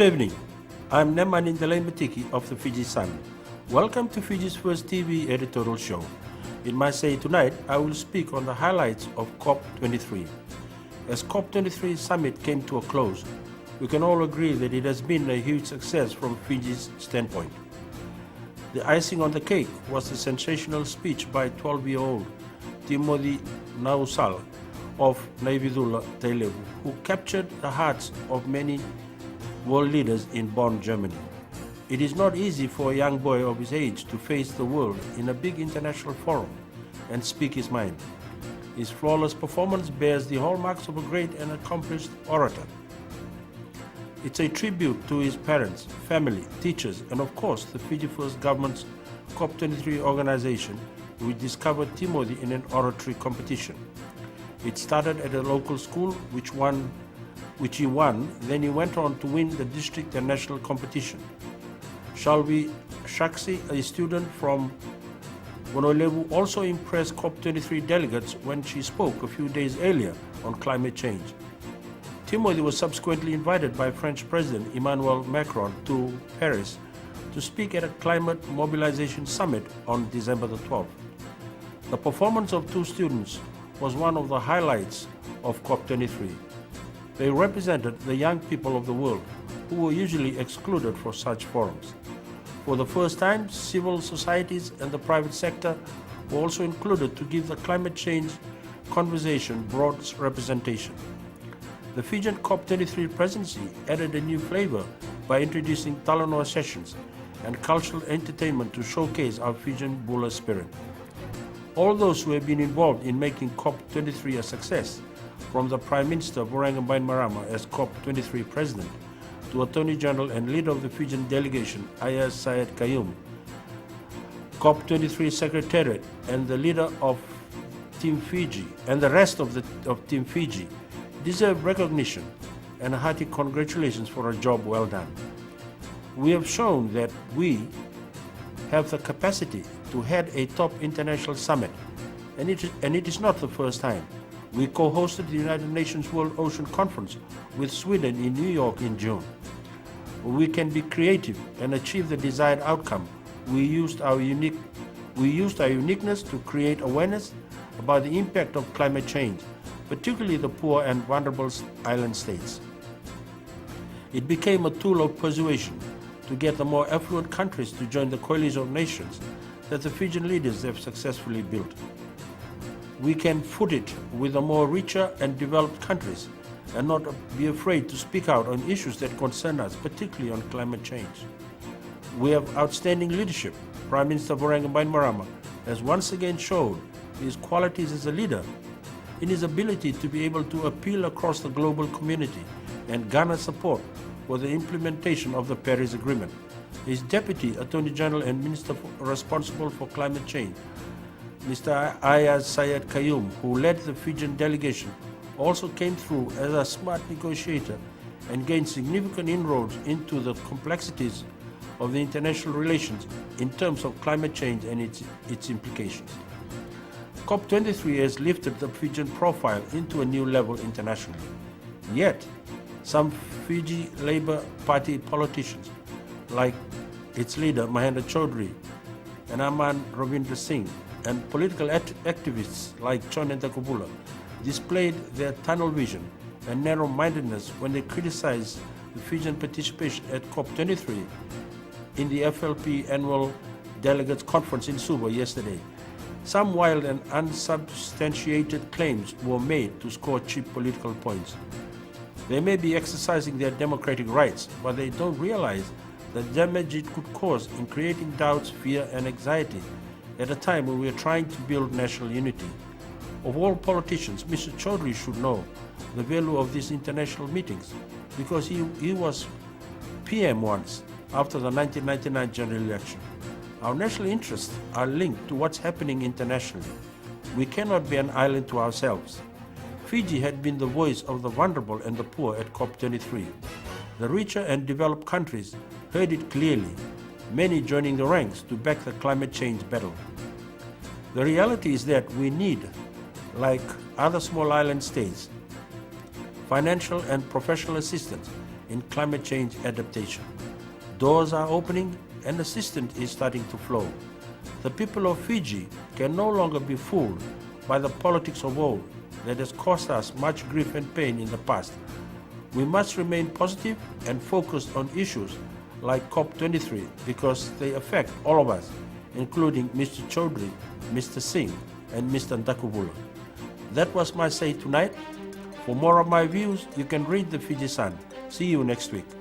Good evening. I'm Nemani Matiki of the Fiji Sun. Welcome to Fiji's first TV editorial show. In my say tonight, I will speak on the highlights of COP23. As COP23 summit came to a close, we can all agree that it has been a huge success from Fiji's standpoint. The icing on the cake was the sensational speech by 12-year-old Timothy Nausala of Naividula Tailevu, who captured the hearts of many world leaders in Bonn, Germany. It is not easy for a young boy of his age to face the world in a big international forum and speak his mind. His flawless performance bears the hallmarks of a great and accomplished orator. It's a tribute to his parents, family, teachers, and of course the Fiji First government's COP23 organization, which discovered Timothy in an oratory competition. It started at a local school which he won, then he went on to win the district and national competition. Shalvi Shaksi, a student from Honolulu, also impressed COP23 delegates when she spoke a few days earlier on climate change. Timothy was subsequently invited by French President Emmanuel Macron to Paris to speak at a climate mobilization summit on December the 12th. The performance of two students was one of the highlights of COP23. They represented the young people of the world who were usually excluded from such forums. For the first time, civil societies and the private sector were also included to give the climate change conversation broad representation. The Fijian COP23 presidency added a new flavor by introducing Talanoa sessions and cultural entertainment to showcase our Fijian Bula spirit. All those who have been involved in making COP23 a success, from the Prime Minister Voreqe Bainimarama as COP23 President, to Attorney General and leader of the Fijian delegation Ayaz Sayed Kayum, COP23 Secretariat and the leader of Team Fiji and the rest of Team Fiji deserve recognition and hearty congratulations for a job well done. We have shown that we have the capacity to head a top international summit, and it is not the first time. We co-hosted the United Nations World Ocean Conference with Sweden in New York in June. We can be creative and achieve the desired outcome. We used our uniqueness to create awareness about the impact of climate change, particularly the poor and vulnerable island states. It became a tool of persuasion to get the more affluent countries to join the coalition of nations that the Fijian leaders have successfully built. We can foot it with the more richer and developed countries and not be afraid to speak out on issues that concern us, particularly on climate change. We have outstanding leadership. Prime Minister Voreqe Bainimarama has once again shown his qualities as a leader in his ability to be able to appeal across the global community and garner support for the implementation of the Paris Agreement. His Deputy Attorney General and Minister responsible for climate change, Mr. Ayaz Sayed Kayum, who led the Fijian delegation, also came through as a smart negotiator and gained significant inroads into the complexities of the international relations in terms of climate change and its implications. COP23 has lifted the Fijian profile into a new level internationally. Yet, some Fiji Labour Party politicians, like its leader Mahendra Chaudhry and Aman Ravindra Singh, and political activists like Chon Ntakabula, displayed their tunnel vision and narrow-mindedness when they criticized the Fijian participation at COP23 in the FLP annual delegates conference in Suva yesterday. Some wild and unsubstantiated claims were made to score cheap political points. They may be exercising their democratic rights, but they don't realize the damage it could cause in creating doubts, fear, and anxiety at a time when we are trying to build national unity. Of all politicians, Mr. Chaudhry should know the value of these international meetings because he was PM once after the 1999 general election. Our national interests are linked to what's happening internationally. We cannot be an island to ourselves. Fiji had been the voice of the vulnerable and the poor at COP23. The richer and developed countries heard it clearly, many joining the ranks to back the climate change battle. The reality is that we need, like other small island states, financial and professional assistance in climate change adaptation. Doors are opening and assistance is starting to flow. The people of Fiji can no longer be fooled by the politics of old that has cost us much grief and pain in the past. We must remain positive and focused on issues like COP23 because they affect all of us, including Mr. Chaudhry, Mr. Singh, and Mr. Ndakubula. That was my say tonight. For more of my views, you can read the Fiji Sun. See you next week.